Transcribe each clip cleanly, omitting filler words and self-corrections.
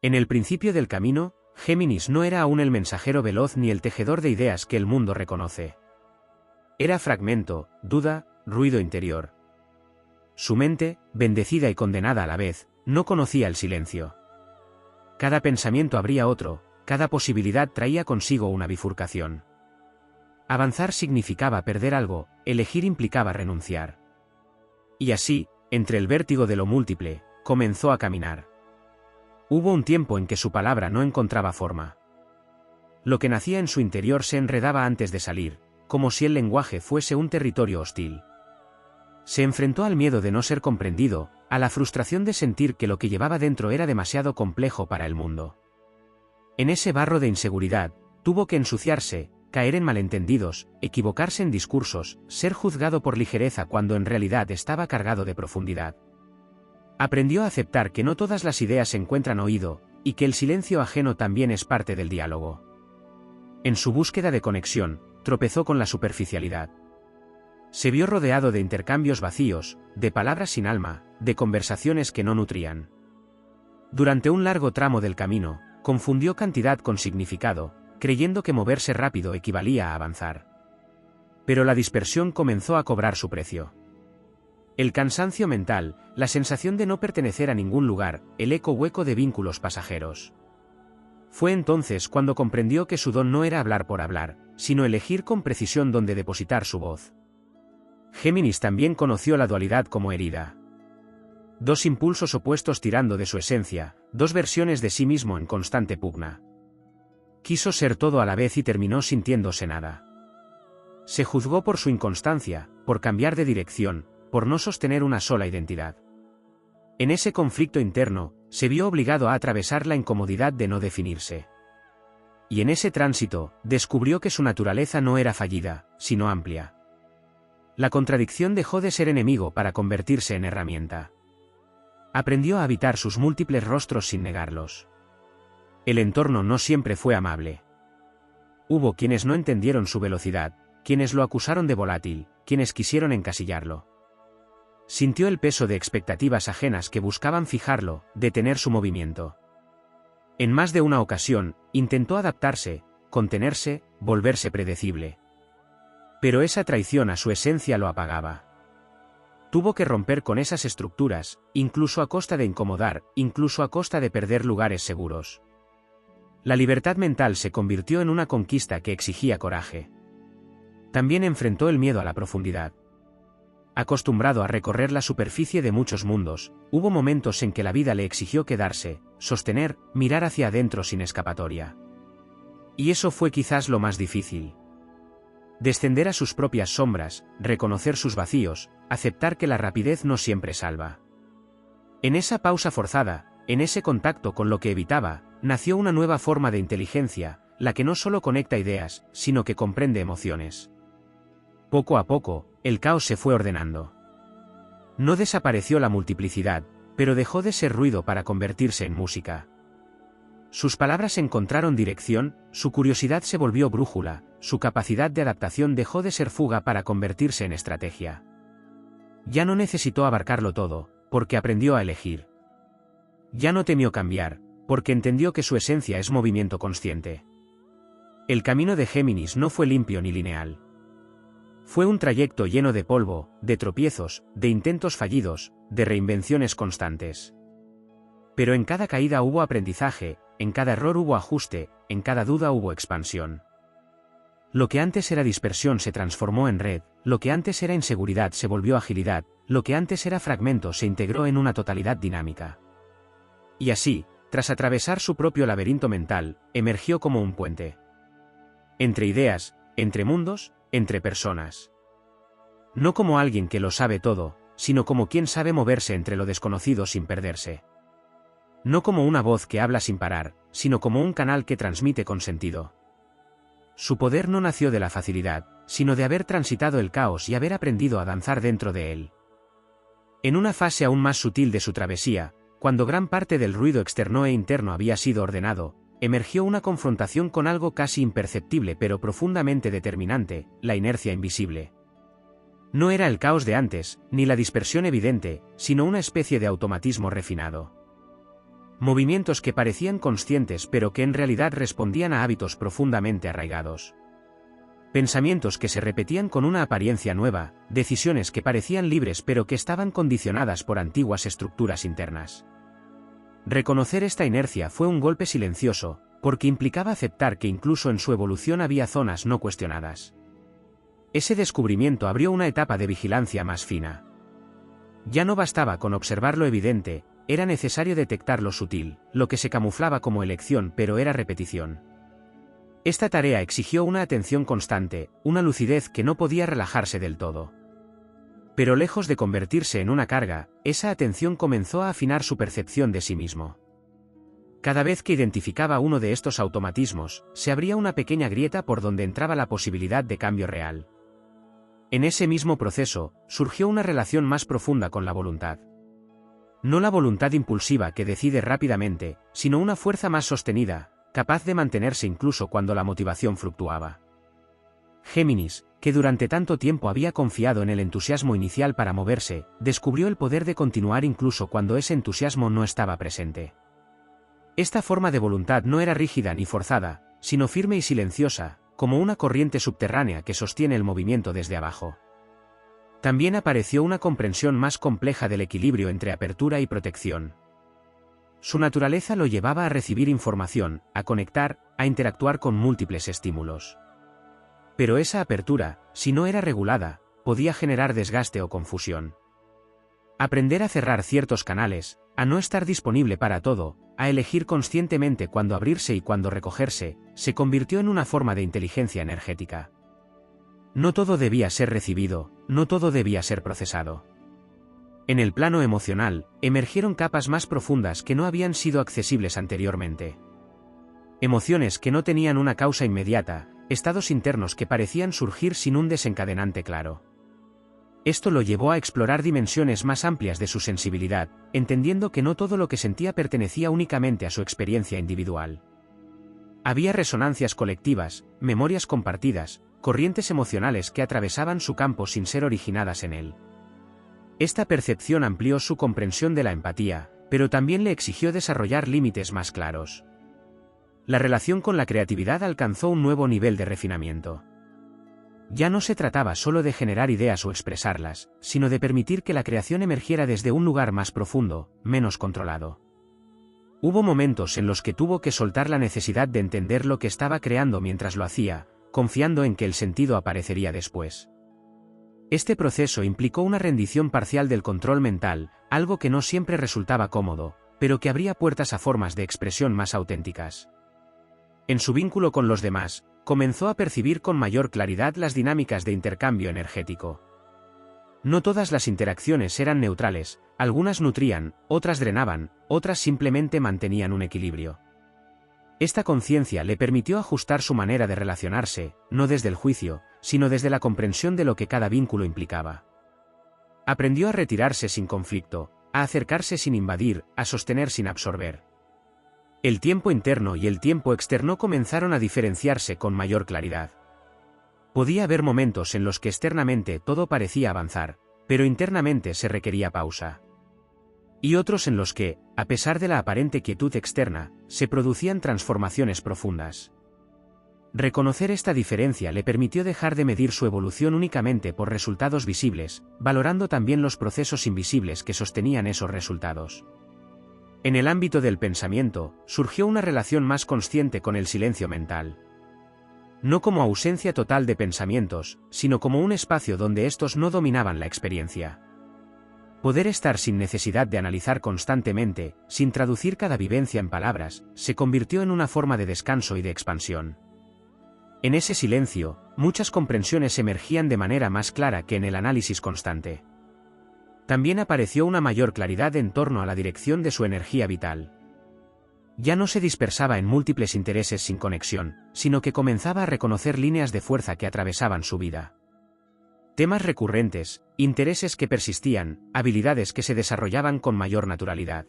En el principio del camino, Géminis no era aún el mensajero veloz ni el tejedor de ideas que el mundo reconoce. Era fragmento, duda, ruido interior. Su mente, bendecida y condenada a la vez, no conocía el silencio. Cada pensamiento abría otro, cada posibilidad traía consigo una bifurcación. Avanzar significaba perder algo, elegir implicaba renunciar. Y así, entre el vértigo de lo múltiple, comenzó a caminar. Hubo un tiempo en que su palabra no encontraba forma. Lo que nacía en su interior se enredaba antes de salir, como si el lenguaje fuese un territorio hostil. Se enfrentó al miedo de no ser comprendido, a la frustración de sentir que lo que llevaba dentro era demasiado complejo para el mundo. En ese barro de inseguridad, tuvo que ensuciarse, caer en malentendidos, equivocarse en discursos, ser juzgado por ligereza cuando en realidad estaba cargado de profundidad. Aprendió a aceptar que no todas las ideas encuentran oído, y que el silencio ajeno también es parte del diálogo. En su búsqueda de conexión, tropezó con la superficialidad. Se vio rodeado de intercambios vacíos, de palabras sin alma, de conversaciones que no nutrían. Durante un largo tramo del camino, confundió cantidad con significado, creyendo que moverse rápido equivalía a avanzar. Pero la dispersión comenzó a cobrar su precio. El cansancio mental, la sensación de no pertenecer a ningún lugar, el eco hueco de vínculos pasajeros. Fue entonces cuando comprendió que su don no era hablar por hablar, sino elegir con precisión dónde depositar su voz. Géminis también conoció la dualidad como herida. Dos impulsos opuestos tirando de su esencia, dos versiones de sí mismo en constante pugna. Quiso ser todo a la vez y terminó sintiéndose nada. Se juzgó por su inconstancia, por cambiar de dirección, por no sostener una sola identidad. En ese conflicto interno, se vio obligado a atravesar la incomodidad de no definirse. Y en ese tránsito, descubrió que su naturaleza no era fallida, sino amplia. La contradicción dejó de ser enemigo para convertirse en herramienta. Aprendió a habitar sus múltiples rostros sin negarlos. El entorno no siempre fue amable. Hubo quienes no entendieron su velocidad, quienes lo acusaron de volátil, quienes quisieron encasillarlo. Sintió el peso de expectativas ajenas que buscaban fijarlo, detener su movimiento. En más de una ocasión, intentó adaptarse, contenerse, volverse predecible. Pero esa traición a su esencia lo apagaba. Tuvo que romper con esas estructuras, incluso a costa de incomodar, incluso a costa de perder lugares seguros. La libertad mental se convirtió en una conquista que exigía coraje. También enfrentó el miedo a la profundidad. Acostumbrado a recorrer la superficie de muchos mundos, hubo momentos en que la vida le exigió quedarse, sostener, mirar hacia adentro sin escapatoria. Y eso fue quizás lo más difícil. Descender a sus propias sombras, reconocer sus vacíos, aceptar que la rapidez no siempre salva. En esa pausa forzada, en ese contacto con lo que evitaba, nació una nueva forma de inteligencia, la que no solo conecta ideas, sino que comprende emociones. Poco a poco, el caos se fue ordenando. No desapareció la multiplicidad, pero dejó de ser ruido para convertirse en música. Sus palabras encontraron dirección, su curiosidad se volvió brújula, su capacidad de adaptación dejó de ser fuga para convertirse en estrategia. Ya no necesitó abarcarlo todo, porque aprendió a elegir. Ya no temió cambiar, porque entendió que su esencia es movimiento consciente. El camino de Géminis no fue limpio ni lineal. Fue un trayecto lleno de polvo, de tropiezos, de intentos fallidos, de reinvenciones constantes. Pero en cada caída hubo aprendizaje, en cada error hubo ajuste, en cada duda hubo expansión. Lo que antes era dispersión se transformó en red, lo que antes era inseguridad se volvió agilidad, lo que antes era fragmento se integró en una totalidad dinámica. Y así, tras atravesar su propio laberinto mental, emergió como un puente. Entre ideas, entre mundos, entre personas. No como alguien que lo sabe todo, sino como quien sabe moverse entre lo desconocido sin perderse. No como una voz que habla sin parar, sino como un canal que transmite con sentido. Su poder no nació de la facilidad, sino de haber transitado el caos y haber aprendido a danzar dentro de él. En una fase aún más sutil de su travesía, cuando gran parte del ruido externo e interno había sido ordenado, emergió una confrontación con algo casi imperceptible pero profundamente determinante, la inercia invisible. No era el caos de antes, ni la dispersión evidente, sino una especie de automatismo refinado. Movimientos que parecían conscientes pero que en realidad respondían a hábitos profundamente arraigados. Pensamientos que se repetían con una apariencia nueva, decisiones que parecían libres pero que estaban condicionadas por antiguas estructuras internas. Reconocer esta inercia fue un golpe silencioso, porque implicaba aceptar que incluso en su evolución había zonas no cuestionadas. Ese descubrimiento abrió una etapa de vigilancia más fina. Ya no bastaba con observar lo evidente, era necesario detectar lo sutil, lo que se camuflaba como elección pero era repetición. Esta tarea exigió una atención constante, una lucidez que no podía relajarse del todo. Pero lejos de convertirse en una carga, esa atención comenzó a afinar su percepción de sí mismo. Cada vez que identificaba uno de estos automatismos, se abría una pequeña grieta por donde entraba la posibilidad de cambio real. En ese mismo proceso, surgió una relación más profunda con la voluntad. No la voluntad impulsiva que decide rápidamente, sino una fuerza más sostenida, capaz de mantenerse incluso cuando la motivación fluctuaba. Géminis, que durante tanto tiempo había confiado en el entusiasmo inicial para moverse, descubrió el poder de continuar incluso cuando ese entusiasmo no estaba presente. Esta forma de voluntad no era rígida ni forzada, sino firme y silenciosa, como una corriente subterránea que sostiene el movimiento desde abajo. También apareció una comprensión más compleja del equilibrio entre apertura y protección. Su naturaleza lo llevaba a recibir información, a conectar, a interactuar con múltiples estímulos. Pero esa apertura, si no era regulada, podía generar desgaste o confusión. Aprender a cerrar ciertos canales, a no estar disponible para todo, a elegir conscientemente cuándo abrirse y cuándo recogerse, se convirtió en una forma de inteligencia energética. No todo debía ser recibido, no todo debía ser procesado. En el plano emocional, emergieron capas más profundas que no habían sido accesibles anteriormente. Emociones que no tenían una causa inmediata, estados internos que parecían surgir sin un desencadenante claro. Esto lo llevó a explorar dimensiones más amplias de su sensibilidad, entendiendo que no todo lo que sentía pertenecía únicamente a su experiencia individual. Había resonancias colectivas, memorias compartidas, corrientes emocionales que atravesaban su campo sin ser originadas en él. Esta percepción amplió su comprensión de la empatía, pero también le exigió desarrollar límites más claros. La relación con la creatividad alcanzó un nuevo nivel de refinamiento. Ya no se trataba solo de generar ideas o expresarlas, sino de permitir que la creación emergiera desde un lugar más profundo, menos controlado. Hubo momentos en los que tuvo que soltar la necesidad de entender lo que estaba creando mientras lo hacía, confiando en que el sentido aparecería después. Este proceso implicó una rendición parcial del control mental, algo que no siempre resultaba cómodo, pero que abría puertas a formas de expresión más auténticas. En su vínculo con los demás, comenzó a percibir con mayor claridad las dinámicas de intercambio energético. No todas las interacciones eran neutrales, algunas nutrían, otras drenaban, otras simplemente mantenían un equilibrio. Esta conciencia le permitió ajustar su manera de relacionarse, no desde el juicio, sino desde la comprensión de lo que cada vínculo implicaba. Aprendió a retirarse sin conflicto, a acercarse sin invadir, a sostener sin absorber. El tiempo interno y el tiempo externo comenzaron a diferenciarse con mayor claridad. Podía haber momentos en los que externamente todo parecía avanzar, pero internamente se requería pausa. Y otros en los que, a pesar de la aparente quietud externa, se producían transformaciones profundas. Reconocer esta diferencia le permitió dejar de medir su evolución únicamente por resultados visibles, valorando también los procesos invisibles que sostenían esos resultados. En el ámbito del pensamiento, surgió una relación más consciente con el silencio mental. No como ausencia total de pensamientos, sino como un espacio donde estos no dominaban la experiencia. Poder estar sin necesidad de analizar constantemente, sin traducir cada vivencia en palabras, se convirtió en una forma de descanso y de expansión. En ese silencio, muchas comprensiones emergían de manera más clara que en el análisis constante. También apareció una mayor claridad en torno a la dirección de su energía vital. Ya no se dispersaba en múltiples intereses sin conexión, sino que comenzaba a reconocer líneas de fuerza que atravesaban su vida. Temas recurrentes, intereses que persistían, habilidades que se desarrollaban con mayor naturalidad.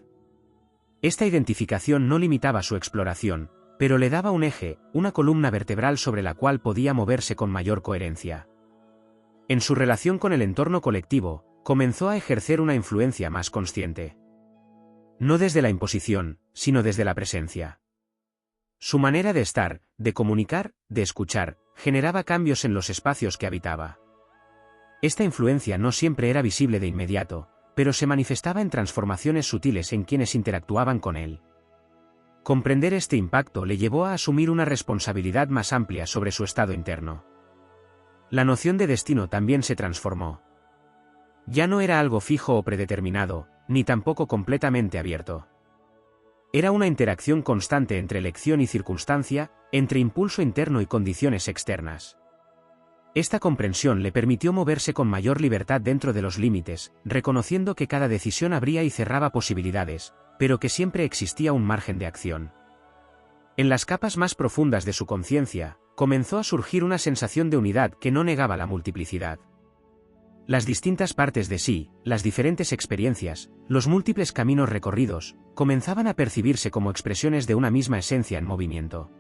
Esta identificación no limitaba su exploración, pero le daba un eje, una columna vertebral sobre la cual podía moverse con mayor coherencia. En su relación con el entorno colectivo, comenzó a ejercer una influencia más consciente. No desde la imposición, sino desde la presencia. Su manera de estar, de comunicar, de escuchar, generaba cambios en los espacios que habitaba. Esta influencia no siempre era visible de inmediato, pero se manifestaba en transformaciones sutiles en quienes interactuaban con él. Comprender este impacto le llevó a asumir una responsabilidad más amplia sobre su estado interno. La noción de destino también se transformó. Ya no era algo fijo o predeterminado, ni tampoco completamente abierto. Era una interacción constante entre elección y circunstancia, entre impulso interno y condiciones externas. Esta comprensión le permitió moverse con mayor libertad dentro de los límites, reconociendo que cada decisión abría y cerraba posibilidades, pero que siempre existía un margen de acción. En las capas más profundas de su conciencia, comenzó a surgir una sensación de unidad que no negaba la multiplicidad. Las distintas partes de sí, las diferentes experiencias, los múltiples caminos recorridos, comenzaban a percibirse como expresiones de una misma esencia en movimiento.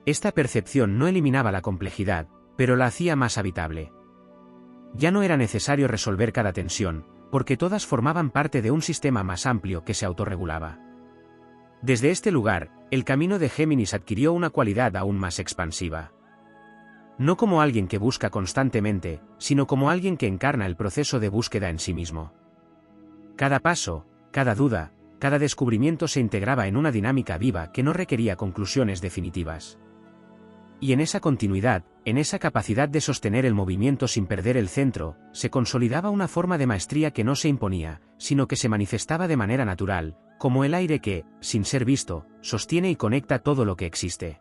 Esta percepción no eliminaba la complejidad, pero la hacía más habitable. Ya no era necesario resolver cada tensión, porque todas formaban parte de un sistema más amplio que se autorregulaba. Desde este lugar, el camino de Géminis adquirió una cualidad aún más expansiva. No como alguien que busca constantemente, sino como alguien que encarna el proceso de búsqueda en sí mismo. Cada paso, cada duda, cada descubrimiento se integraba en una dinámica viva que no requería conclusiones definitivas. Y en esa continuidad, en esa capacidad de sostener el movimiento sin perder el centro, se consolidaba una forma de maestría que no se imponía, sino que se manifestaba de manera natural, como el aire que, sin ser visto, sostiene y conecta todo lo que existe.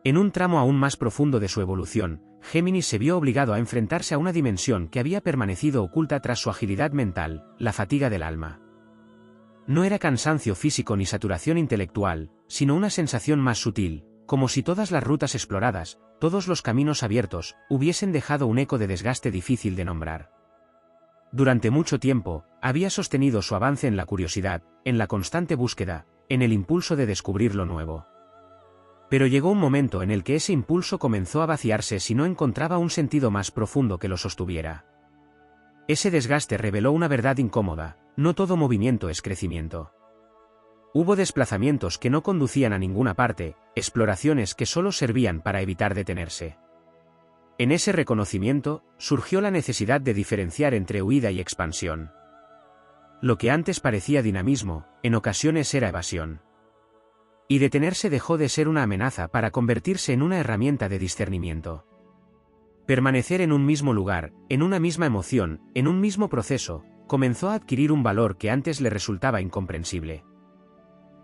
En un tramo aún más profundo de su evolución, Géminis se vio obligado a enfrentarse a una dimensión que había permanecido oculta tras su agilidad mental, la fatiga del alma. No era cansancio físico ni saturación intelectual, sino una sensación más sutil, como si todas las rutas exploradas, todos los caminos abiertos, hubiesen dejado un eco de desgaste difícil de nombrar. Durante mucho tiempo, había sostenido su avance en la curiosidad, en la constante búsqueda, en el impulso de descubrir lo nuevo. Pero llegó un momento en el que ese impulso comenzó a vaciarse si no encontraba un sentido más profundo que lo sostuviera. Ese desgaste reveló una verdad incómoda: no todo movimiento es crecimiento. Hubo desplazamientos que no conducían a ninguna parte, exploraciones que solo servían para evitar detenerse. En ese reconocimiento, surgió la necesidad de diferenciar entre huida y expansión. Lo que antes parecía dinamismo, en ocasiones era evasión. Y detenerse dejó de ser una amenaza para convertirse en una herramienta de discernimiento. Permanecer en un mismo lugar, en una misma emoción, en un mismo proceso, comenzó a adquirir un valor que antes le resultaba incomprensible.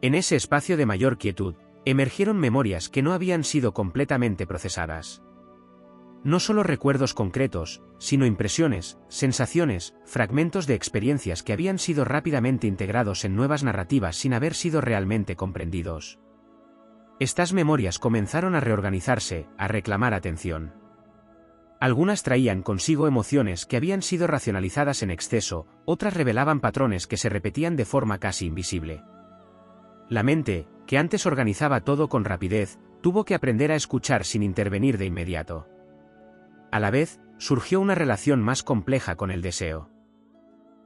En ese espacio de mayor quietud, emergieron memorias que no habían sido completamente procesadas. No solo recuerdos concretos, sino impresiones, sensaciones, fragmentos de experiencias que habían sido rápidamente integrados en nuevas narrativas sin haber sido realmente comprendidos. Estas memorias comenzaron a reorganizarse, a reclamar atención. Algunas traían consigo emociones que habían sido racionalizadas en exceso, otras revelaban patrones que se repetían de forma casi invisible. La mente, que antes organizaba todo con rapidez, tuvo que aprender a escuchar sin intervenir de inmediato. A la vez, surgió una relación más compleja con el deseo.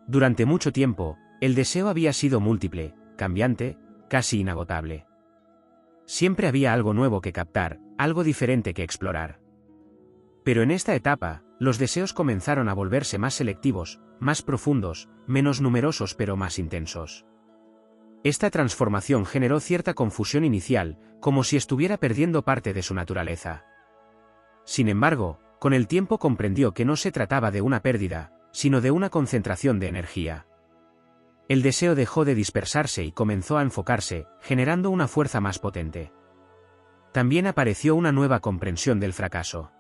Durante mucho tiempo, el deseo había sido múltiple, cambiante, casi inagotable. Siempre había algo nuevo que captar, algo diferente que explorar. Pero en esta etapa, los deseos comenzaron a volverse más selectivos, más profundos, menos numerosos pero más intensos. Esta transformación generó cierta confusión inicial, como si estuviera perdiendo parte de su naturaleza. Sin embargo, con el tiempo comprendió que no se trataba de una pérdida, sino de una concentración de energía. El deseo dejó de dispersarse y comenzó a enfocarse, generando una fuerza más potente. También apareció una nueva comprensión del fracaso.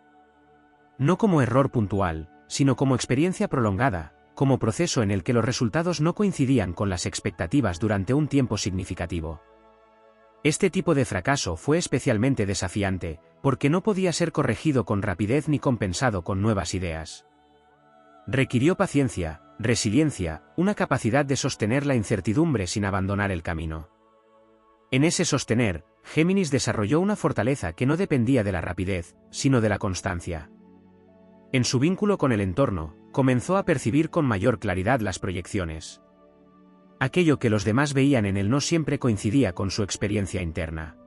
No como error puntual, sino como experiencia prolongada, como proceso en el que los resultados no coincidían con las expectativas durante un tiempo significativo. Este tipo de fracaso fue especialmente desafiante, porque no podía ser corregido con rapidez ni compensado con nuevas ideas. Requirió paciencia, resiliencia, una capacidad de sostener la incertidumbre sin abandonar el camino. En ese sostener, Géminis desarrolló una fortaleza que no dependía de la rapidez, sino de la constancia. En su vínculo con el entorno, comenzó a percibir con mayor claridad las proyecciones. Aquello que los demás veían en él no siempre coincidía con su experiencia interna.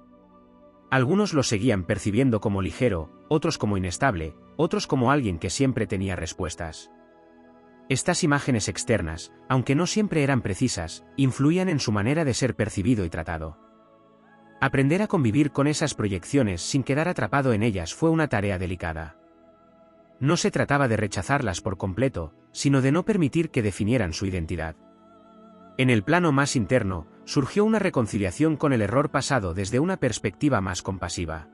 Algunos lo seguían percibiendo como ligero, otros como inestable, otros como alguien que siempre tenía respuestas. Estas imágenes externas, aunque no siempre eran precisas, influían en su manera de ser percibido y tratado. Aprender a convivir con esas proyecciones sin quedar atrapado en ellas fue una tarea delicada. No se trataba de rechazarlas por completo, sino de no permitir que definieran su identidad. En el plano más interno, surgió una reconciliación con el error pasado desde una perspectiva más compasiva.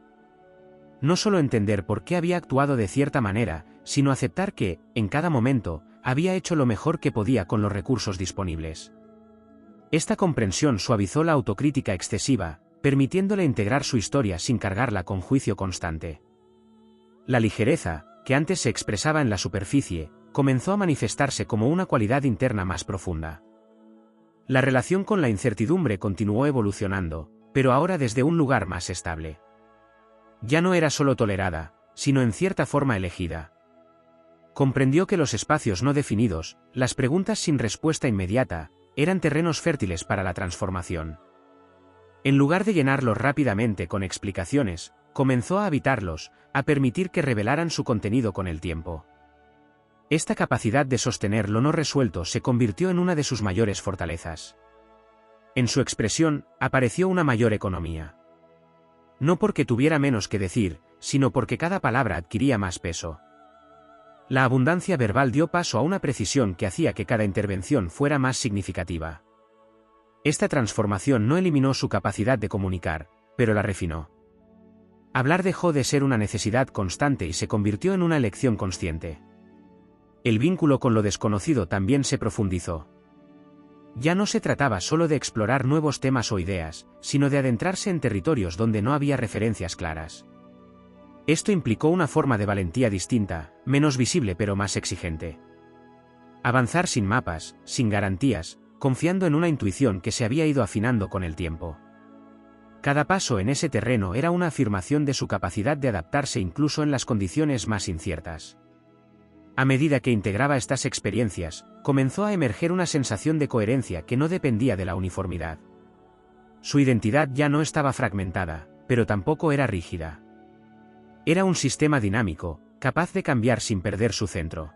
No solo entender por qué había actuado de cierta manera, sino aceptar que, en cada momento, había hecho lo mejor que podía con los recursos disponibles. Esta comprensión suavizó la autocrítica excesiva, permitiéndole integrar su historia sin cargarla con juicio constante. La ligereza, que antes se expresaba en la superficie, comenzó a manifestarse como una cualidad interna más profunda. La relación con la incertidumbre continuó evolucionando, pero ahora desde un lugar más estable. Ya no era solo tolerada, sino en cierta forma elegida. Comprendió que los espacios no definidos, las preguntas sin respuesta inmediata, eran terrenos fértiles para la transformación. En lugar de llenarlos rápidamente con explicaciones, comenzó a habitarlos, a permitir que revelaran su contenido con el tiempo. Esta capacidad de sostener lo no resuelto se convirtió en una de sus mayores fortalezas. En su expresión, apareció una mayor economía. No porque tuviera menos que decir, sino porque cada palabra adquiría más peso. La abundancia verbal dio paso a una precisión que hacía que cada intervención fuera más significativa. Esta transformación no eliminó su capacidad de comunicar, pero la refinó. Hablar dejó de ser una necesidad constante y se convirtió en una elección consciente. El vínculo con lo desconocido también se profundizó. Ya no se trataba solo de explorar nuevos temas o ideas, sino de adentrarse en territorios donde no había referencias claras. Esto implicó una forma de valentía distinta, menos visible pero más exigente. Avanzar sin mapas, sin garantías, confiando en una intuición que se había ido afinando con el tiempo. Cada paso en ese terreno era una afirmación de su capacidad de adaptarse incluso en las condiciones más inciertas. A medida que integraba estas experiencias, comenzó a emerger una sensación de coherencia que no dependía de la uniformidad. Su identidad ya no estaba fragmentada, pero tampoco era rígida. Era un sistema dinámico, capaz de cambiar sin perder su centro.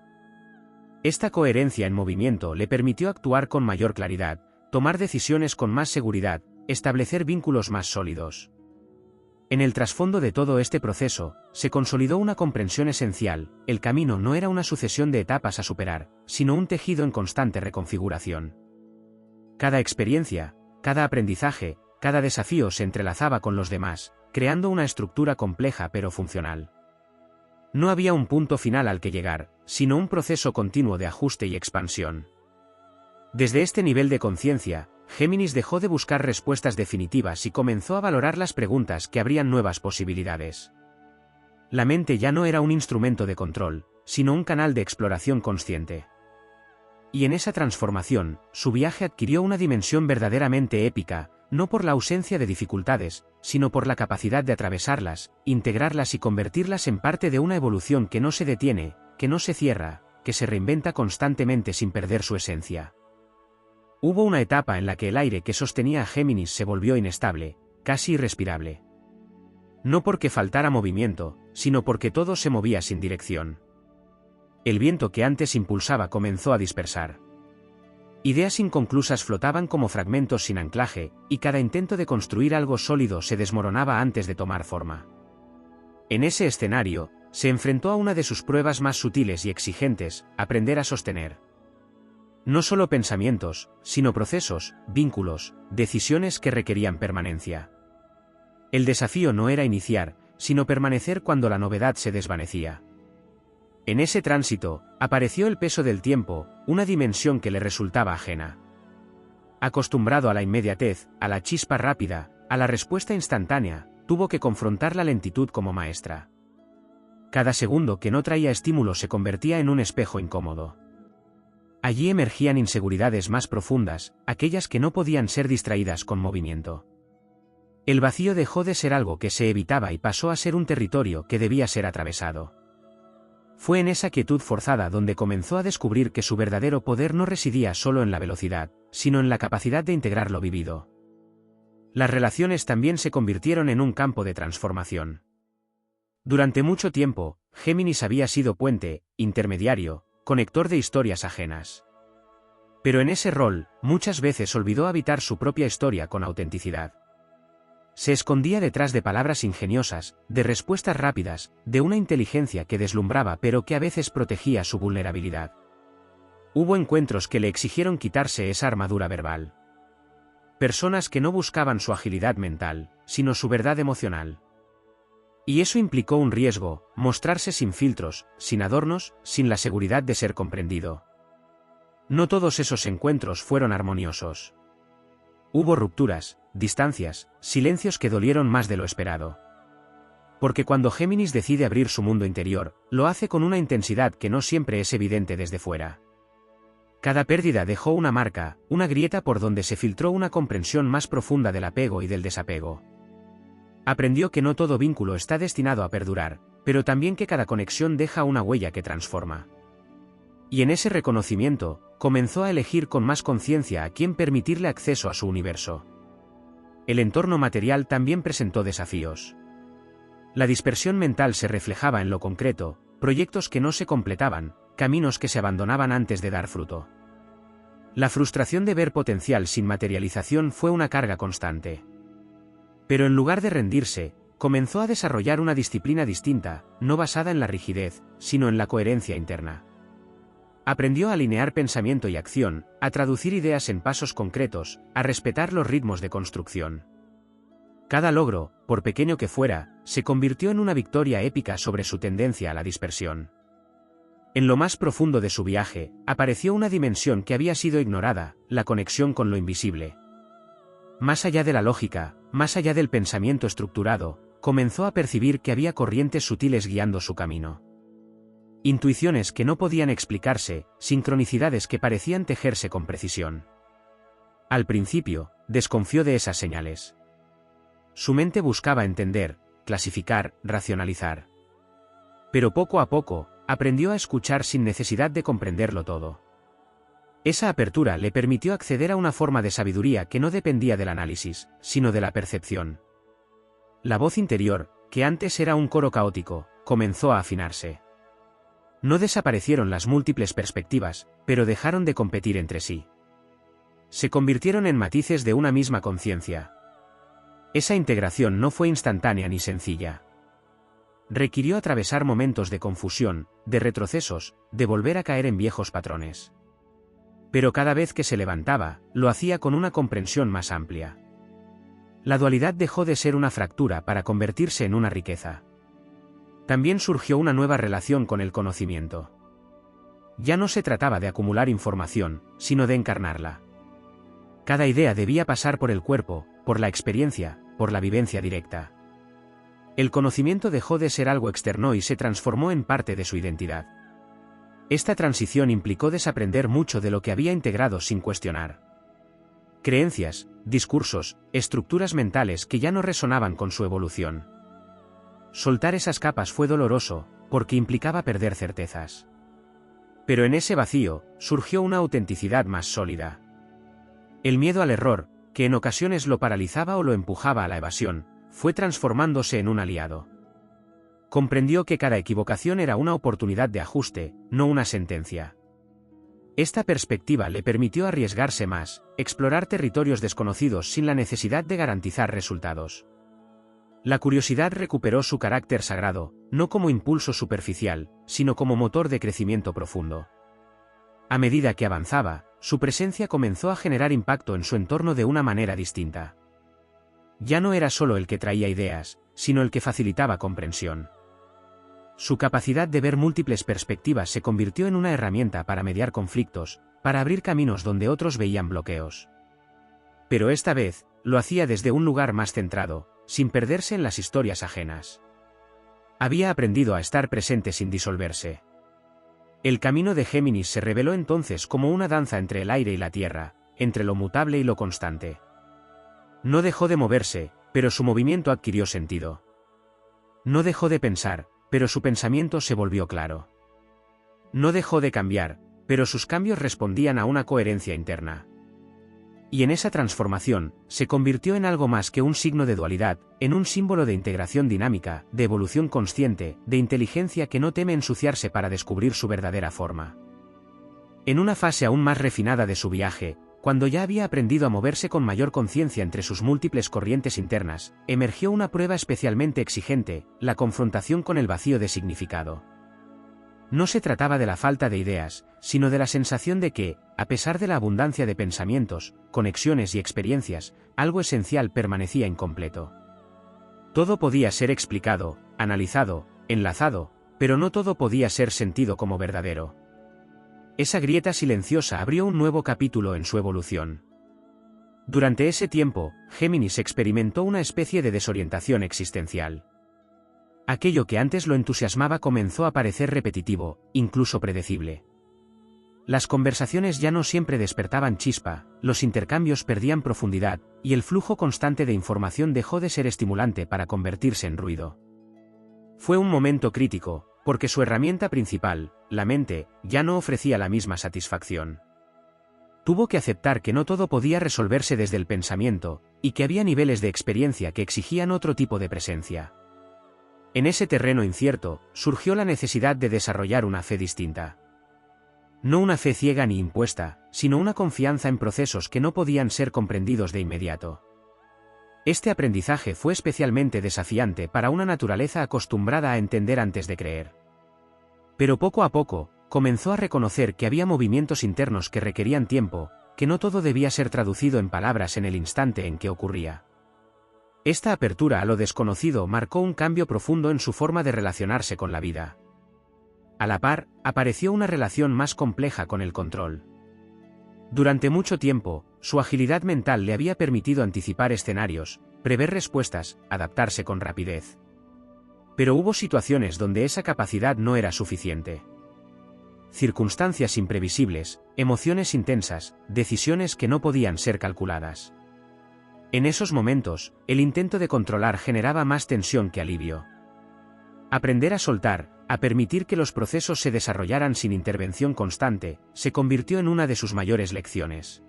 Esta coherencia en movimiento le permitió actuar con mayor claridad, tomar decisiones con más seguridad, establecer vínculos más sólidos. En el trasfondo de todo este proceso, se consolidó una comprensión esencial: el camino no era una sucesión de etapas a superar, sino un tejido en constante reconfiguración. Cada experiencia, cada aprendizaje, cada desafío se entrelazaba con los demás, creando una estructura compleja pero funcional. No había un punto final al que llegar, sino un proceso continuo de ajuste y expansión. Desde este nivel de conciencia, Géminis dejó de buscar respuestas definitivas y comenzó a valorar las preguntas que abrían nuevas posibilidades. La mente ya no era un instrumento de control, sino un canal de exploración consciente. Y en esa transformación, su viaje adquirió una dimensión verdaderamente épica, no por la ausencia de dificultades, sino por la capacidad de atravesarlas, integrarlas y convertirlas en parte de una evolución que no se detiene, que no se cierra, que se reinventa constantemente sin perder su esencia. Hubo una etapa en la que el aire que sostenía a Géminis se volvió inestable, casi irrespirable. No porque faltara movimiento, sino porque todo se movía sin dirección. El viento que antes impulsaba comenzó a dispersar. Ideas inconclusas flotaban como fragmentos sin anclaje, y cada intento de construir algo sólido se desmoronaba antes de tomar forma. En ese escenario, se enfrentó a una de sus pruebas más sutiles y exigentes: aprender a sostener. No solo pensamientos, sino procesos, vínculos, decisiones que requerían permanencia. El desafío no era iniciar, sino permanecer cuando la novedad se desvanecía. En ese tránsito, apareció el peso del tiempo, una dimensión que le resultaba ajena. Acostumbrado a la inmediatez, a la chispa rápida, a la respuesta instantánea, tuvo que confrontar la lentitud como maestra. Cada segundo que no traía estímulo se convertía en un espejo incómodo. Allí emergían inseguridades más profundas, aquellas que no podían ser distraídas con movimiento. El vacío dejó de ser algo que se evitaba y pasó a ser un territorio que debía ser atravesado. Fue en esa quietud forzada donde comenzó a descubrir que su verdadero poder no residía solo en la velocidad, sino en la capacidad de integrar lo vivido. Las relaciones también se convirtieron en un campo de transformación. Durante mucho tiempo, Géminis había sido puente, intermediario, conector de historias ajenas. Pero en ese rol, muchas veces olvidó habitar su propia historia con autenticidad. Se escondía detrás de palabras ingeniosas, de respuestas rápidas, de una inteligencia que deslumbraba pero que a veces protegía su vulnerabilidad. Hubo encuentros que le exigieron quitarse esa armadura verbal. Personas que no buscaban su agilidad mental, sino su verdad emocional. Y eso implicó un riesgo, mostrarse sin filtros, sin adornos, sin la seguridad de ser comprendido. No todos esos encuentros fueron armoniosos. Hubo rupturas, distancias, silencios que dolieron más de lo esperado. Porque cuando Géminis decide abrir su mundo interior, lo hace con una intensidad que no siempre es evidente desde fuera. Cada pérdida dejó una marca, una grieta por donde se filtró una comprensión más profunda del apego y del desapego. Aprendió que no todo vínculo está destinado a perdurar, pero también que cada conexión deja una huella que transforma. Y en ese reconocimiento, comenzó a elegir con más conciencia a quién permitirle acceso a su universo. El entorno material también presentó desafíos. La dispersión mental se reflejaba en lo concreto, proyectos que no se completaban, caminos que se abandonaban antes de dar fruto. La frustración de ver potencial sin materialización fue una carga constante. Pero en lugar de rendirse, comenzó a desarrollar una disciplina distinta, no basada en la rigidez, sino en la coherencia interna. Aprendió a alinear pensamiento y acción, a traducir ideas en pasos concretos, a respetar los ritmos de construcción. Cada logro, por pequeño que fuera, se convirtió en una victoria épica sobre su tendencia a la dispersión. En lo más profundo de su viaje, apareció una dimensión que había sido ignorada, la conexión con lo invisible. Más allá de la lógica, más allá del pensamiento estructurado, comenzó a percibir que había corrientes sutiles guiando su camino. Intuiciones que no podían explicarse, sincronicidades que parecían tejerse con precisión. Al principio, desconfió de esas señales. Su mente buscaba entender, clasificar, racionalizar. Pero poco a poco, aprendió a escuchar sin necesidad de comprenderlo todo. Esa apertura le permitió acceder a una forma de sabiduría que no dependía del análisis, sino de la percepción. La voz interior, que antes era un coro caótico, comenzó a afinarse. No desaparecieron las múltiples perspectivas, pero dejaron de competir entre sí. Se convirtieron en matices de una misma conciencia. Esa integración no fue instantánea ni sencilla. Requirió atravesar momentos de confusión, de retrocesos, de volver a caer en viejos patrones. Pero cada vez que se levantaba, lo hacía con una comprensión más amplia. La dualidad dejó de ser una fractura para convertirse en una riqueza. También surgió una nueva relación con el conocimiento. Ya no se trataba de acumular información, sino de encarnarla. Cada idea debía pasar por el cuerpo, por la experiencia, por la vivencia directa. El conocimiento dejó de ser algo externo y se transformó en parte de su identidad. Esta transición implicó desaprender mucho de lo que había integrado sin cuestionar. Creencias, discursos, estructuras mentales que ya no resonaban con su evolución. Soltar esas capas fue doloroso, porque implicaba perder certezas. Pero en ese vacío, surgió una autenticidad más sólida. El miedo al error, que en ocasiones lo paralizaba o lo empujaba a la evasión, fue transformándose en un aliado. Comprendió que cada equivocación era una oportunidad de ajuste, no una sentencia. Esta perspectiva le permitió arriesgarse más, explorar territorios desconocidos sin la necesidad de garantizar resultados. La curiosidad recuperó su carácter sagrado, no como impulso superficial, sino como motor de crecimiento profundo. A medida que avanzaba, su presencia comenzó a generar impacto en su entorno de una manera distinta. Ya no era solo el que traía ideas, sino el que facilitaba comprensión. Su capacidad de ver múltiples perspectivas se convirtió en una herramienta para mediar conflictos, para abrir caminos donde otros veían bloqueos. Pero esta vez, lo hacía desde un lugar más centrado, sin perderse en las historias ajenas. Había aprendido a estar presente sin disolverse. El camino de Géminis se reveló entonces como una danza entre el aire y la tierra, entre lo mutable y lo constante. No dejó de moverse, pero su movimiento adquirió sentido. No dejó de pensar, pero su pensamiento se volvió claro. No dejó de cambiar, pero sus cambios respondían a una coherencia interna. Y en esa transformación, se convirtió en algo más que un signo de dualidad, en un símbolo de integración dinámica, de evolución consciente, de inteligencia que no teme ensuciarse para descubrir su verdadera forma. En una fase aún más refinada de su viaje, cuando ya había aprendido a moverse con mayor conciencia entre sus múltiples corrientes internas, emergió una prueba especialmente exigente, la confrontación con el vacío de significado. No se trataba de la falta de ideas, sino de la sensación de que, a pesar de la abundancia de pensamientos, conexiones y experiencias, algo esencial permanecía incompleto. Todo podía ser explicado, analizado, enlazado, pero no todo podía ser sentido como verdadero. Esa grieta silenciosa abrió un nuevo capítulo en su evolución. Durante ese tiempo, Géminis experimentó una especie de desorientación existencial. Aquello que antes lo entusiasmaba comenzó a parecer repetitivo, incluso predecible. Las conversaciones ya no siempre despertaban chispa, los intercambios perdían profundidad, y el flujo constante de información dejó de ser estimulante para convertirse en ruido. Fue un momento crítico, porque su herramienta principal, la mente, ya no ofrecía la misma satisfacción. Tuvo que aceptar que no todo podía resolverse desde el pensamiento, y que había niveles de experiencia que exigían otro tipo de presencia. En ese terreno incierto, surgió la necesidad de desarrollar una fe distinta. No una fe ciega ni impuesta, sino una confianza en procesos que no podían ser comprendidos de inmediato. Este aprendizaje fue especialmente desafiante para una naturaleza acostumbrada a entender antes de creer. Pero poco a poco, comenzó a reconocer que había movimientos internos que requerían tiempo, que no todo debía ser traducido en palabras en el instante en que ocurría. Esta apertura a lo desconocido marcó un cambio profundo en su forma de relacionarse con la vida. A la par, apareció una relación más compleja con el control. Durante mucho tiempo, su agilidad mental le había permitido anticipar escenarios, prever respuestas, adaptarse con rapidez. Pero hubo situaciones donde esa capacidad no era suficiente. Circunstancias imprevisibles, emociones intensas, decisiones que no podían ser calculadas. En esos momentos, el intento de controlar generaba más tensión que alivio. Aprender a soltar, a permitir que los procesos se desarrollaran sin intervención constante, se convirtió en una de sus mayores lecciones.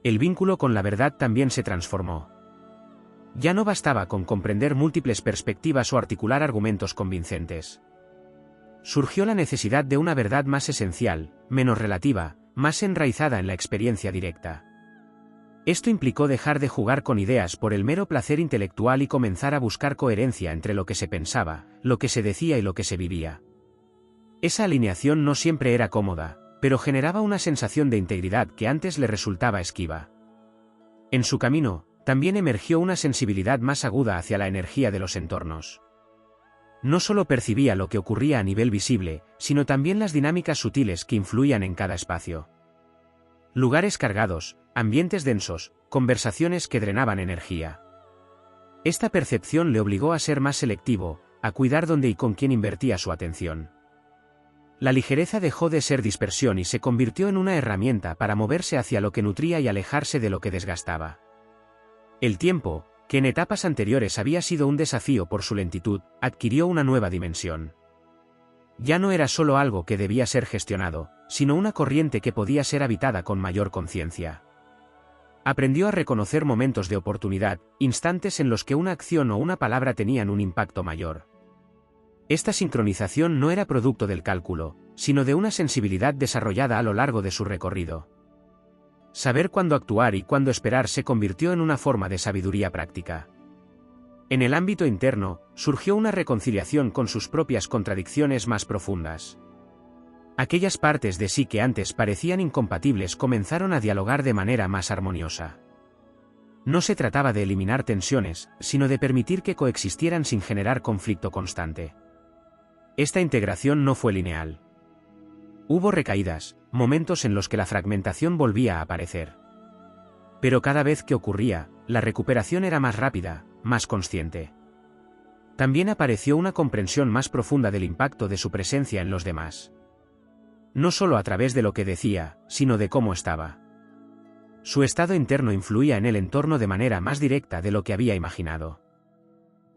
El vínculo con la verdad también se transformó. Ya no bastaba con comprender múltiples perspectivas o articular argumentos convincentes. Surgió la necesidad de una verdad más esencial, menos relativa, más enraizada en la experiencia directa. Esto implicó dejar de jugar con ideas por el mero placer intelectual y comenzar a buscar coherencia entre lo que se pensaba, lo que se decía y lo que se vivía. Esa alineación no siempre era cómoda, pero generaba una sensación de integridad que antes le resultaba esquiva. En su camino, también emergió una sensibilidad más aguda hacia la energía de los entornos. No solo percibía lo que ocurría a nivel visible, sino también las dinámicas sutiles que influían en cada espacio. Lugares cargados, ambientes densos, conversaciones que drenaban energía. Esta percepción le obligó a ser más selectivo, a cuidar dónde y con quién invertía su atención. La ligereza dejó de ser dispersión y se convirtió en una herramienta para moverse hacia lo que nutría y alejarse de lo que desgastaba. El tiempo, que en etapas anteriores había sido un desafío por su lentitud, adquirió una nueva dimensión. Ya no era solo algo que debía ser gestionado, sino una corriente que podía ser habitada con mayor conciencia. Aprendió a reconocer momentos de oportunidad, instantes en los que una acción o una palabra tenían un impacto mayor. Esta sincronización no era producto del cálculo, sino de una sensibilidad desarrollada a lo largo de su recorrido. Saber cuándo actuar y cuándo esperar se convirtió en una forma de sabiduría práctica. En el ámbito interno, surgió una reconciliación con sus propias contradicciones más profundas. Aquellas partes de sí que antes parecían incompatibles comenzaron a dialogar de manera más armoniosa. No se trataba de eliminar tensiones, sino de permitir que coexistieran sin generar conflicto constante. Esta integración no fue lineal. Hubo recaídas, momentos en los que la fragmentación volvía a aparecer. Pero cada vez que ocurría, la recuperación era más rápida, más consciente. También apareció una comprensión más profunda del impacto de su presencia en los demás. No solo a través de lo que decía, sino de cómo estaba. Su estado interno influía en el entorno de manera más directa de lo que había imaginado.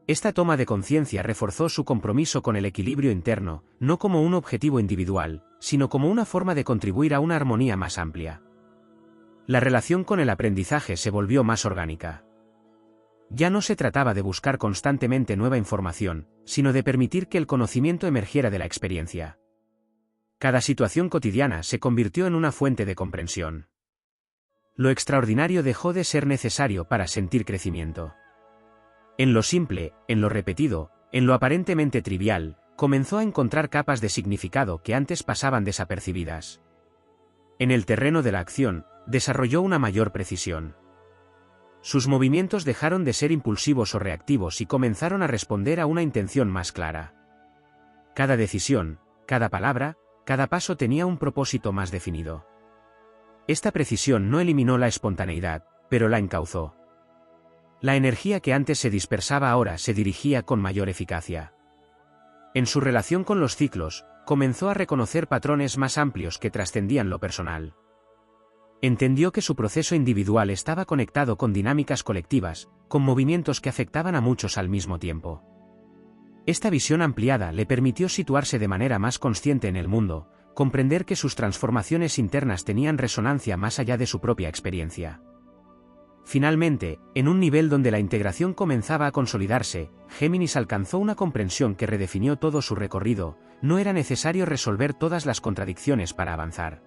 Esta toma de conciencia reforzó su compromiso con el equilibrio interno, no como un objetivo individual, sino como una forma de contribuir a una armonía más amplia. La relación con el aprendizaje se volvió más orgánica. Ya no se trataba de buscar constantemente nueva información, sino de permitir que el conocimiento emergiera de la experiencia. Cada situación cotidiana se convirtió en una fuente de comprensión. Lo extraordinario dejó de ser necesario para sentir crecimiento. En lo simple, en lo repetido, en lo aparentemente trivial, comenzó a encontrar capas de significado que antes pasaban desapercibidas. En el terreno de la acción, desarrolló una mayor precisión. Sus movimientos dejaron de ser impulsivos o reactivos y comenzaron a responder a una intención más clara. Cada decisión, cada palabra, cada paso tenía un propósito más definido. Esta precisión no eliminó la espontaneidad, pero la encauzó. La energía que antes se dispersaba ahora se dirigía con mayor eficacia. En su relación con los ciclos, comenzó a reconocer patrones más amplios que trascendían lo personal. Entendió que su proceso individual estaba conectado con dinámicas colectivas, con movimientos que afectaban a muchos al mismo tiempo. Esta visión ampliada le permitió situarse de manera más consciente en el mundo, comprender que sus transformaciones internas tenían resonancia más allá de su propia experiencia. Finalmente, en un nivel donde la integración comenzaba a consolidarse, Géminis alcanzó una comprensión que redefinió todo su recorrido. No era necesario resolver todas las contradicciones para avanzar.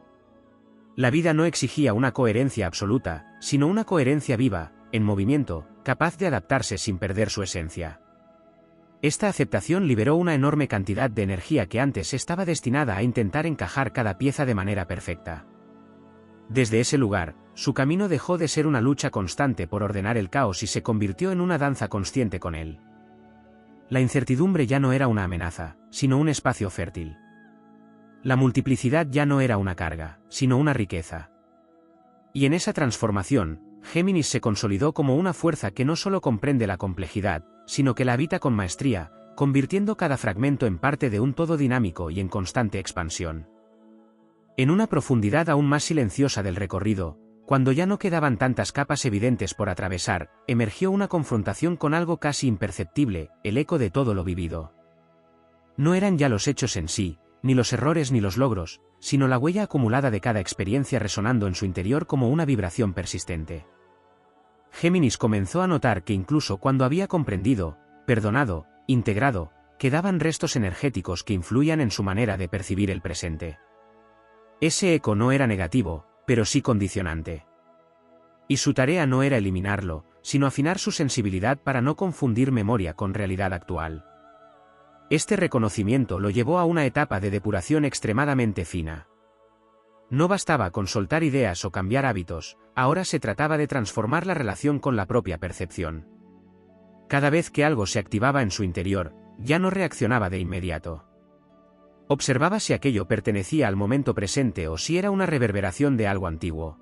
La vida no exigía una coherencia absoluta, sino una coherencia viva, en movimiento, capaz de adaptarse sin perder su esencia. Esta aceptación liberó una enorme cantidad de energía que antes estaba destinada a intentar encajar cada pieza de manera perfecta. Desde ese lugar, su camino dejó de ser una lucha constante por ordenar el caos y se convirtió en una danza consciente con él. La incertidumbre ya no era una amenaza, sino un espacio fértil. La multiplicidad ya no era una carga, sino una riqueza. Y en esa transformación, Géminis se consolidó como una fuerza que no solo comprende la complejidad, sino que la habita con maestría, convirtiendo cada fragmento en parte de un todo dinámico y en constante expansión. En una profundidad aún más silenciosa del recorrido, cuando ya no quedaban tantas capas evidentes por atravesar, emergió una confrontación con algo casi imperceptible, el eco de todo lo vivido. No eran ya los hechos en sí, ni los errores ni los logros, sino la huella acumulada de cada experiencia resonando en su interior como una vibración persistente. Géminis comenzó a notar que incluso cuando había comprendido, perdonado, integrado, quedaban restos energéticos que influían en su manera de percibir el presente. Ese eco no era negativo, pero sí condicionante. Y su tarea no era eliminarlo, sino afinar su sensibilidad para no confundir memoria con realidad actual. Este reconocimiento lo llevó a una etapa de depuración extremadamente fina. No bastaba con soltar ideas o cambiar hábitos, ahora se trataba de transformar la relación con la propia percepción. Cada vez que algo se activaba en su interior, ya no reaccionaba de inmediato. Observaba si aquello pertenecía al momento presente o si era una reverberación de algo antiguo.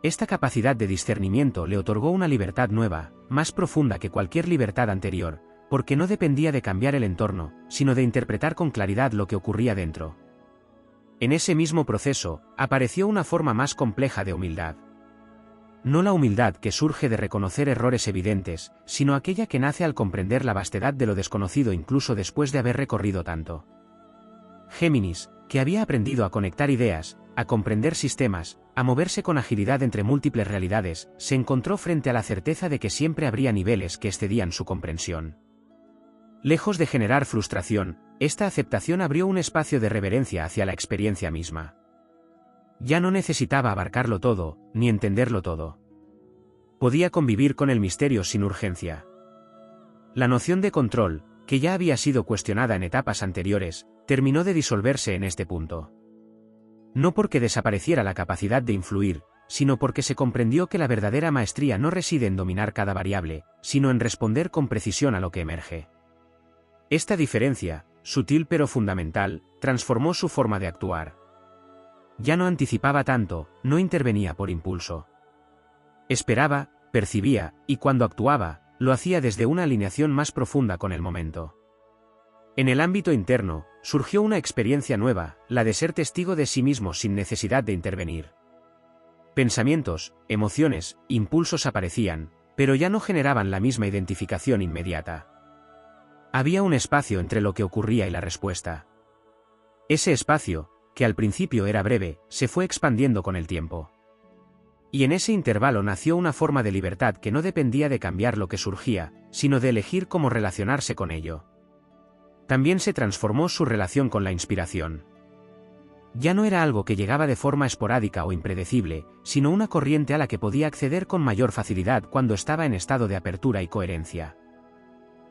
Esta capacidad de discernimiento le otorgó una libertad nueva, más profunda que cualquier libertad anterior, porque no dependía de cambiar el entorno, sino de interpretar con claridad lo que ocurría dentro. En ese mismo proceso, apareció una forma más compleja de humildad. No la humildad que surge de reconocer errores evidentes, sino aquella que nace al comprender la vastedad de lo desconocido incluso después de haber recorrido tanto. Géminis, que había aprendido a conectar ideas, a comprender sistemas, a moverse con agilidad entre múltiples realidades, se encontró frente a la certeza de que siempre habría niveles que excedían su comprensión. Lejos de generar frustración, esta aceptación abrió un espacio de reverencia hacia la experiencia misma. Ya no necesitaba abarcarlo todo, ni entenderlo todo. Podía convivir con el misterio sin urgencia. La noción de control, que ya había sido cuestionada en etapas anteriores, terminó de disolverse en este punto. No porque desapareciera la capacidad de influir, sino porque se comprendió que la verdadera maestría no reside en dominar cada variable, sino en responder con precisión a lo que emerge. Esta diferencia, sutil pero fundamental, transformó su forma de actuar. Ya no anticipaba tanto, no intervenía por impulso. Esperaba, percibía, y cuando actuaba, lo hacía desde una alineación más profunda con el momento. En el ámbito interno, surgió una experiencia nueva, la de ser testigo de sí mismo sin necesidad de intervenir. Pensamientos, emociones, impulsos aparecían, pero ya no generaban la misma identificación inmediata. Había un espacio entre lo que ocurría y la respuesta. Ese espacio, que al principio era breve, se fue expandiendo con el tiempo. Y en ese intervalo nació una forma de libertad que no dependía de cambiar lo que surgía, sino de elegir cómo relacionarse con ello. También se transformó su relación con la inspiración. Ya no era algo que llegaba de forma esporádica o impredecible, sino una corriente a la que podía acceder con mayor facilidad cuando estaba en estado de apertura y coherencia.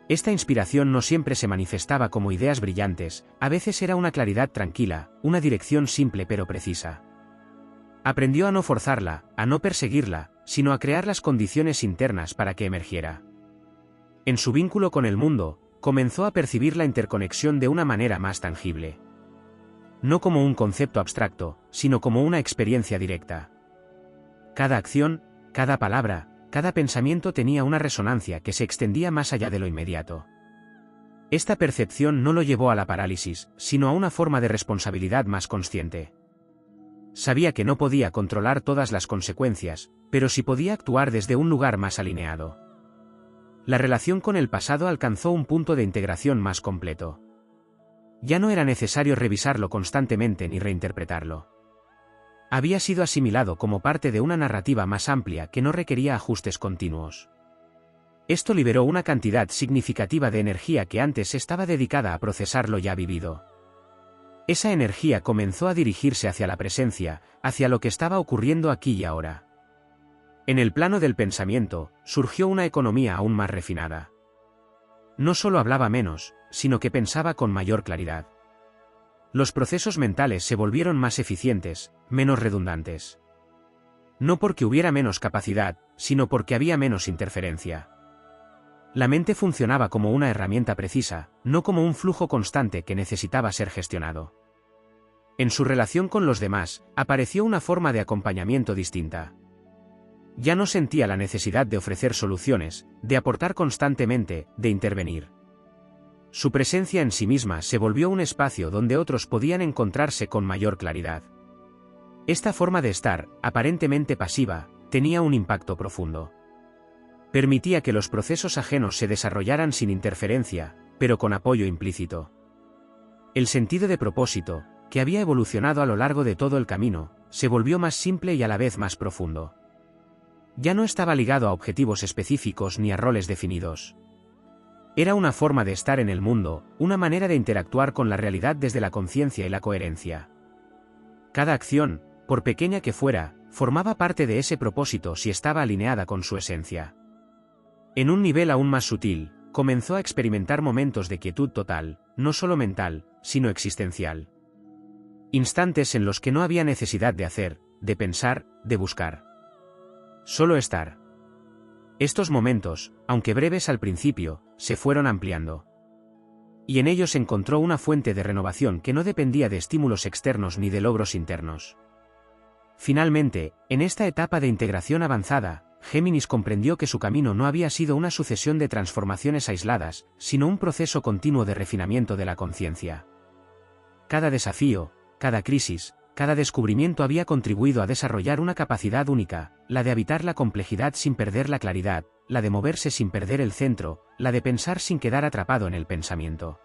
Esta inspiración no siempre se manifestaba como ideas brillantes, a veces era una claridad tranquila, una dirección simple pero precisa. Aprendió a no forzarla, a no perseguirla, sino a crear las condiciones internas para que emergiera. En su vínculo con el mundo, comenzó a percibir la interconexión de una manera más tangible. No como un concepto abstracto, sino como una experiencia directa. Cada acción, cada palabra, cada pensamiento tenía una resonancia que se extendía más allá de lo inmediato. Esta percepción no lo llevó a la parálisis, sino a una forma de responsabilidad más consciente. Sabía que no podía controlar todas las consecuencias, pero sí podía actuar desde un lugar más alineado. La relación con el pasado alcanzó un punto de integración más completo. Ya no era necesario revisarlo constantemente ni reinterpretarlo. Había sido asimilado como parte de una narrativa más amplia que no requería ajustes continuos. Esto liberó una cantidad significativa de energía que antes estaba dedicada a procesar lo ya vivido. Esa energía comenzó a dirigirse hacia la presencia, hacia lo que estaba ocurriendo aquí y ahora. En el plano del pensamiento, surgió una economía aún más refinada. No solo hablaba menos, sino que pensaba con mayor claridad. Los procesos mentales se volvieron más eficientes, menos redundantes. No porque hubiera menos capacidad, sino porque había menos interferencia. La mente funcionaba como una herramienta precisa, no como un flujo constante que necesitaba ser gestionado. En su relación con los demás, apareció una forma de acompañamiento distinta. Ya no sentía la necesidad de ofrecer soluciones, de aportar constantemente, de intervenir. Su presencia en sí misma se volvió un espacio donde otros podían encontrarse con mayor claridad. Esta forma de estar, aparentemente pasiva, tenía un impacto profundo. Permitía que los procesos ajenos se desarrollaran sin interferencia, pero con apoyo implícito. El sentido de propósito, que había evolucionado a lo largo de todo el camino, se volvió más simple y a la vez más profundo. Ya no estaba ligado a objetivos específicos ni a roles definidos. Era una forma de estar en el mundo, una manera de interactuar con la realidad desde la conciencia y la coherencia. Cada acción, por pequeña que fuera, formaba parte de ese propósito si estaba alineada con su esencia. En un nivel aún más sutil, comenzó a experimentar momentos de quietud total, no solo mental, sino existencial. Instantes en los que no había necesidad de hacer, de pensar, de buscar. Solo estar. Estos momentos, aunque breves al principio, se fueron ampliando. Y en ellos encontró una fuente de renovación que no dependía de estímulos externos ni de logros internos. Finalmente, en esta etapa de integración avanzada, Géminis comprendió que su camino no había sido una sucesión de transformaciones aisladas, sino un proceso continuo de refinamiento de la conciencia. Cada desafío, cada crisis, cada descubrimiento había contribuido a desarrollar una capacidad única, la de habitar la complejidad sin perder la claridad, la de moverse sin perder el centro, la de pensar sin quedar atrapado en el pensamiento.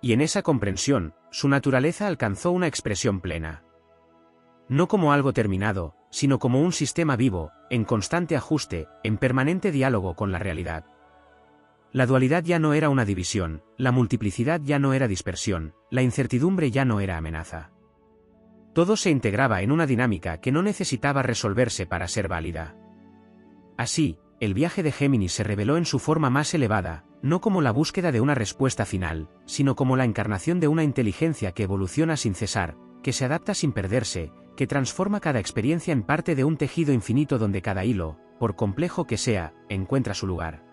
Y en esa comprensión, su naturaleza alcanzó una expresión plena. No como algo terminado, sino como un sistema vivo, en constante ajuste, en permanente diálogo con la realidad. La dualidad ya no era una división, la multiplicidad ya no era dispersión, la incertidumbre ya no era amenaza. Todo se integraba en una dinámica que no necesitaba resolverse para ser válida. Así, el viaje de Géminis se reveló en su forma más elevada, no como la búsqueda de una respuesta final, sino como la encarnación de una inteligencia que evoluciona sin cesar, que se adapta sin perderse, que transforma cada experiencia en parte de un tejido infinito donde cada hilo, por complejo que sea, encuentra su lugar.